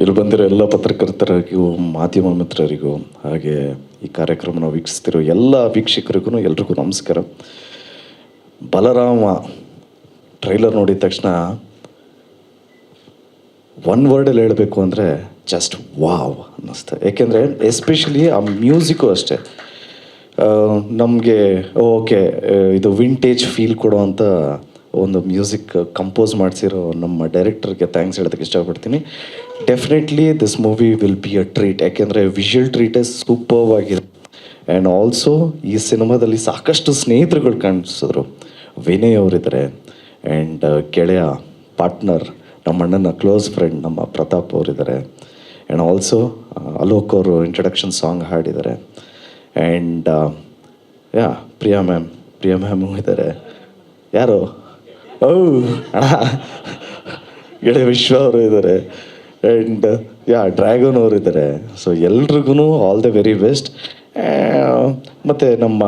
ಇಲ್ಲಿ ಬಂದಿರೋ ಎಲ್ಲ ಪತ್ರಕರ್ತರಿಗೂ ಮಾಧ್ಯಮ ಮಿತ್ರರಿಗೂ ಹಾಗೆ ಈ ಕಾರ್ಯಕ್ರಮನ ವೀಕ್ಷಿಸ್ತಿರೋ ಎಲ್ಲ ವೀಕ್ಷಕರಿಗೂ ಎಲ್ರಿಗೂ ನಮಸ್ಕಾರ. ಬಲರಾಮ ಟ್ರೈಲರ್ ನೋಡಿದ ತಕ್ಷಣ ಒನ್ ವರ್ಡಲ್ಲಿ ಹೇಳಬೇಕು ಅಂದರೆ ಜಸ್ಟ್ ವಾವ್ ಅನ್ನಿಸ್ತು. ಏಕೆಂದರೆ ಎಸ್ಪೆಷಲಿ ಆ ಮ್ಯೂಸಿಕ್ಕು ಅಷ್ಟೇ ನಮಗೆ ಓಕೆ ಇದು ವಿಂಟೇಜ್ ಫೀಲ್ ಕೊಡುವಂಥ ಒಂದು ಮ್ಯೂಸಿಕ್ ಕಂಪೋಸ್ ಮಾಡಿಸಿರೋ ನಮ್ಮ ಡೈರೆಕ್ಟರ್ಗೆ ಥ್ಯಾಂಕ್ಸ್ ಹೇಳೋದಕ್ಕೆ ಇಷ್ಟಪಡ್ತೀನಿ. Definitely this movie will be a treat. ಯಾಕೆಂದರೆ ವಿಷುವಲ್ ಟ್ರೀಟೇ ಸೂಪರ್ವ್ ಆಗಿದೆ. ಆ್ಯಂಡ್ ಆಲ್ಸೋ ಈ ಸಿನಿಮಾದಲ್ಲಿ ಸಾಕಷ್ಟು ಸ್ನೇಹಿತರುಗಳು ಕಾಣಿಸಿದ್ರು. ವಿನಯ್ ಅವರಿದ್ದಾರೆ ಆ್ಯಂಡ್ ಗೆಳೆಯ ಪಾರ್ಟ್ನರ್ ನಮ್ಮ ಅಣ್ಣನ ಕ್ಲೋಸ್ ಫ್ರೆಂಡ್ ನಮ್ಮ ಪ್ರತಾಪ್ ಅವರಿದ್ದಾರೆ. ಆ್ಯಂಡ್ ಆಲ್ಸೋ ಅಲೋಕ್ ಅವರು ಇಂಟ್ರಡಕ್ಷನ್ ಸಾಂಗ್ ಹಾಡಿದ್ದಾರೆ. ಆ್ಯಂಡ್ ಪ್ರಿಯಾ ಮ್ಯಾಮು ಇದ್ದಾರೆ. ಯಾರು ಅಣ್ಣ ಗೆಳೆಯ ವಿಶ್ವ ಅವರು ಇದ್ದಾರೆ. ಆ್ಯಂಡ್ ಡ್ರ್ಯಾಗನ್ ಅವರು ಇದ್ದಾರೆ. ಸೊ ಎಲ್ರಿಗೂ ಆಲ್ ದ ವೆರಿ ಬೆಸ್ಟ್. ಮತ್ತು ನಮ್ಮ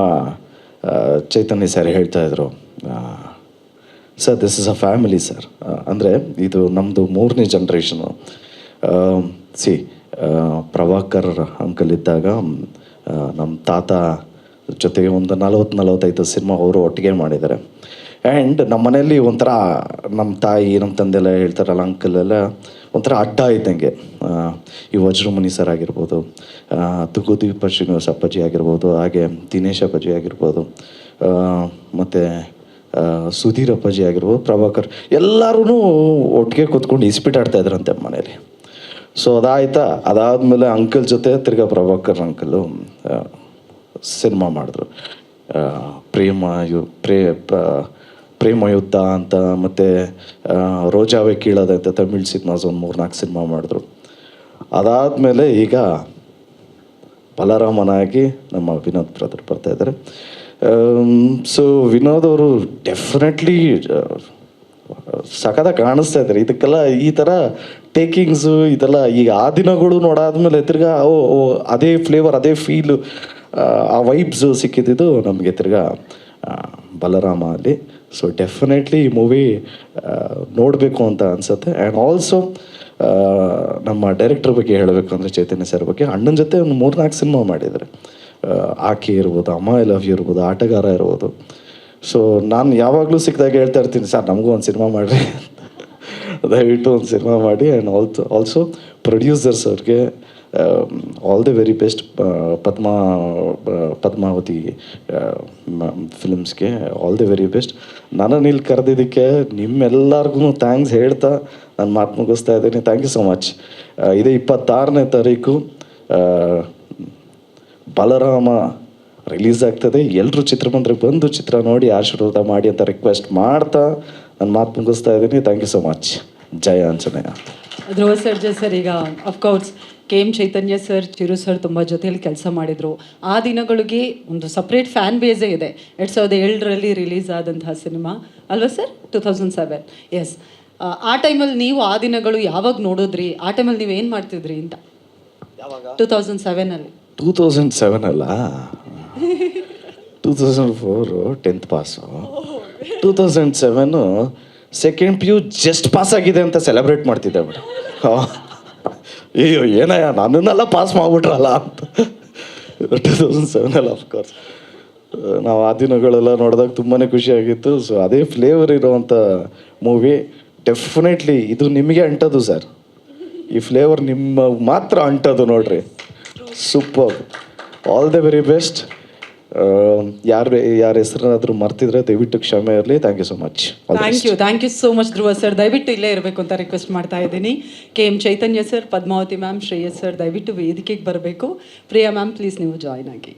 ಚೈತನ್ಯ ಸರ್ ಹೇಳ್ತಾಯಿದ್ರು, sir this is a family sir. ಅಂದರೆ ಇದು ನಮ್ಮದು 3ನೇ ಜನ್ರೇಷನು. ಪ್ರಭಾಕರ್ ಅಂಕಲ್ ಇದ್ದಾಗ ನಮ್ಮ ತಾತ ಜೊತೆಗೆ ಒಂದು 40-45 ಸಿನಿಮಾ ಅವರು ಒಟ್ಟಿಗೆ ಮಾಡಿದ್ದಾರೆ. ಆ್ಯಂಡ್ ನಮ್ಮ ಮನೆಯಲ್ಲಿ ಒಂಥರ ನಮ್ಮ ತಾಯಿ ನಮ್ಮ ತಂದೆ ಎಲ್ಲ ಹೇಳ್ತಾರಲ್ಲ, ಅಂಕಲ್ ಎಲ್ಲ ಒಂಥರ ಅಡ್ಡ ಇದ್ದಂಗೆ. ಈ ವಜ್ರಮುನಿ ಸರ್ ಆಗಿರ್ಬೋದು, ತುಗುದೀಪ ಶ್ರೀನಿವಾಸ ಅಪ್ಪಾಜಿ ಆಗಿರ್ಬೋದು, ಹಾಗೆ ದಿನೇಶ್ ಅಪ್ಪಾಜಿ ಆಗಿರ್ಬೋದು, ಮತ್ತು ಸುಧೀರ್ ಅಪ್ಪಾಜಿ ಆಗಿರ್ಬೋದು, ಪ್ರಭಾಕರ್ ಎಲ್ಲರೂ ಒಟ್ಟಿಗೆ ಕೂತ್ಕೊಂಡು ಇಸ್ಪೀಟ್ ಆಡ್ತಾಯಿದ್ರಂತೆ ಮನೇಲಿ. ಸೊ ಅದಾದಮೇಲೆ ಅಂಕಲ್ ಜೊತೆ ತಿರ್ಗಾ ಪ್ರಭಾಕರ್ ಅಂಕಲು ಸಿನಿಮಾ ಮಾಡಿದ್ರು. ಪ್ರೇಮ ಯುದ್ಧ ಅಂತ, ಮತ್ತು ರೋಜಾವೆ ಕೀಳೋದೆ ಅಂತ ತಮಿಳ್ ಸಿನಿಮಾಸ್ ಒಂದು 3-4 ಸಿನಿಮಾ ಮಾಡಿದ್ರು. ಅದಾದಮೇಲೆ ಈಗ ಬಲರಾಮನಾಗಿ ನಮ್ಮ ವಿನೋದ್ ಬ್ರದರ್ ಬರ್ತಾಯಿದ್ದಾರೆ. ಸೊ ವಿನೋದ್ ಅವರು ಡೆಫಿನೆಟ್ಲಿ ಸಖತ್ತಾಗಿ ಕಾಣಿಸ್ತಾ ಇದ್ದಾರೆ. ಇದಕ್ಕೆಲ್ಲ ಈ ಥರ ಟೇಕಿಂಗ್ಸು ಇದೆಲ್ಲ ಈಗ ಆ ದಿನಗಳು ನೋಡಾದ್ಮೇಲೆ ತಿರ್ಗಾ ಅದೇ ಫ್ಲೇವರ್ ಅದೇ ಫೀಲು ಆ ವೈಬ್ಸು ಸಿಕ್ಕಿದ್ದು ನಮಗೆ ತಿರ್ಗಾ ಬಲರಾಮ ಅಲ್ಲಿ. ಸೊ ಡೆಫಿನೆಟ್ಲಿ ಈ ಮೂವಿ ನೋಡಬೇಕು ಅಂತ ಅನಿಸುತ್ತೆ. ಆ್ಯಂಡ್ ಆಲ್ಸೋ ನಮ್ಮ ಡೈರೆಕ್ಟರ್ ಬಗ್ಗೆ ಹೇಳಬೇಕು ಅಂದರೆ ಚೈತನ್ಯ ಸರ್ ಬಗ್ಗೆ, ಅಣ್ಣನ ಜೊತೆ ಒಂದು 3-4 ಸಿನಿಮಾ ಮಾಡಿದ್ದಾರೆ. ಆಕೆ ಇರ್ಬೋದು, ಅಮ್ಮ ಐ ಲವ್ ಯು ಇರ್ಬೋದು, ಆಟಗಾರ ಇರ್ಬೋದು. ಸೊ ನಾನು ಯಾವಾಗಲೂ ಸಿಕ್ಕಿದಾಗ ಹೇಳ್ತಾ ಇರ್ತೀನಿ, ಸರ್ ನಮಗೂ ಒಂದು ಸಿನಿಮಾ ಮಾಡಿರಿ, ದಯವಿಟ್ಟು ಒಂದು ಸಿನಿಮಾ ಮಾಡಿ. ಆ್ಯಂಡ್ ಆಲ್ಸೋ ಪ್ರೊಡ್ಯೂಸರ್ಸ್ ಅವ್ರಿಗೆ all the very best. Padmavati ಫಿಲ್ಮ್ಸ್ಗೆ ಆಲ್ ದಿ ವೆರಿ ಬೆಸ್ಟ್. ನನ್ನನ್ನು ಇಲ್ಲಿ ಕರೆದಿದ್ದಕ್ಕೆ ನಿಮ್ಮೆಲ್ಲರಿಗೂ ಥ್ಯಾಂಕ್ಸ್ ಹೇಳ್ತಾ ನಾನು ಮಾತು ಮುಗಿಸ್ತಾ ಇದ್ದೀನಿ. Thank you so much. ಇದೇ 26ನೇ ತಾರೀಕು ಬಲರಾಮ ರಿಲೀಸ್ ಆಗ್ತದೆ. ಎಲ್ಲರೂ ಚಿತ್ರಮಂದಿರಕ್ಕೆ ಬಂದು ಚಿತ್ರ ನೋಡಿ ಆಶೀರ್ವಾದ ಮಾಡಿ ಅಂತ ರಿಕ್ವೆಸ್ಟ್ ಮಾಡ್ತಾ ನಾನು ಮಾತು ಮುಗಿಸ್ತಾ ಇದ್ದೀನಿ. Thank you so much. ಜಯ ಆಂಜನೇಯ. ಧ್ರುವ ಸರ್ಜಾ ಸರ್, ಈಗ of course KM Chaitanya sir, Chiru sir ತುಂಬ ಜೊತೆಯಲ್ಲಿ ಕೆಲಸ ಮಾಡಿದರು. ಆ ದಿನಗಳಿಗೆ ಒಂದು ಸಪ್ರೇಟ್ ಫ್ಯಾನ್ ಬೇಸೇ ಇದೆ. 2007ರಲ್ಲಿ ರಿಲೀಸ್ ಆದಂತಹ ಸಿನಿಮಾ ಅಲ್ವಾ ಸರ್? 2007. ಎಸ್. ಆ ಟೈಮಲ್ಲಿ ನೀವು ಆ ದಿನಗಳು ಯಾವಾಗ ನೋಡಿದ್ರಿ? ಆ ಟೈಮಲ್ಲಿ ನೀವು ಏನು ಮಾಡ್ತಿದ್ರಿ ಅಂತ? 2007ಅಲ್ಲಿ. 2007 ಅಲ್ಲ, 2004 10th pass. 2007 2nd PU just pass ಆಗಿದೆ ಅಂತ ಸೆಲೆಬ್ರೇಟ್ ಮಾಡ್ತಿದ್ದೆ ಮೇಡಮ್. ಅಯ್ಯೋ ಏನಯ್ಯ ನನ್ನನ್ನೆಲ್ಲ ಪಾಸ್ ಮಾಡಿಬಿಟ್ರಲ್ಲ ಅಂತ. 2007 ಅಫ್ಕೋರ್ಸ್ ನಾವು ಆ ದಿನಗಳೆಲ್ಲ ನೋಡಿದಾಗ ತುಂಬಾ ಖುಷಿಯಾಗಿತ್ತು. ಸೊ ಅದೇ ಫ್ಲೇವರ್ ಇರೋವಂಥ ಮೂವಿ. ಡೆಫಿನೆಟ್ಲಿ ಇದು ನಿಮಗೆ ಅಂಟೋದು ಸರ್. ಈ ಫ್ಲೇವರ್ ನಿಮ್ಮ ಮಾತ್ರ ಅಂಟೋದು ನೋಡ್ರಿ. Super. All the very best. ಯಾರ ಹೆಸರನ್ನಾದರೂ ಮರ್ತಿದ್ರೆ ದಯವಿಟ್ಟು ಕ್ಷಮೆ ಇರಲಿ. Thank you so much. Thank you so much Dhruva sir. ದಯವಿಟ್ಟು ಇಲ್ಲೇ ಇರಬೇಕು ಅಂತ ರಿಕ್ವೆಸ್ಟ್ ಮಾಡ್ತಾ ಇದ್ದೀನಿ. KM Chaitanya sir, Padmavati ma'am, Shreyas sir ದಯವಿಟ್ಟು ವೇದಿಕೆಗೆ ಬರಬೇಕು. ಪ್ರಿಯಾ ಮ್ಯಾಮ್ ಪ್ಲೀಸ್ ನೀವು ಜಾಯ್ನ್ ಆಗಿ.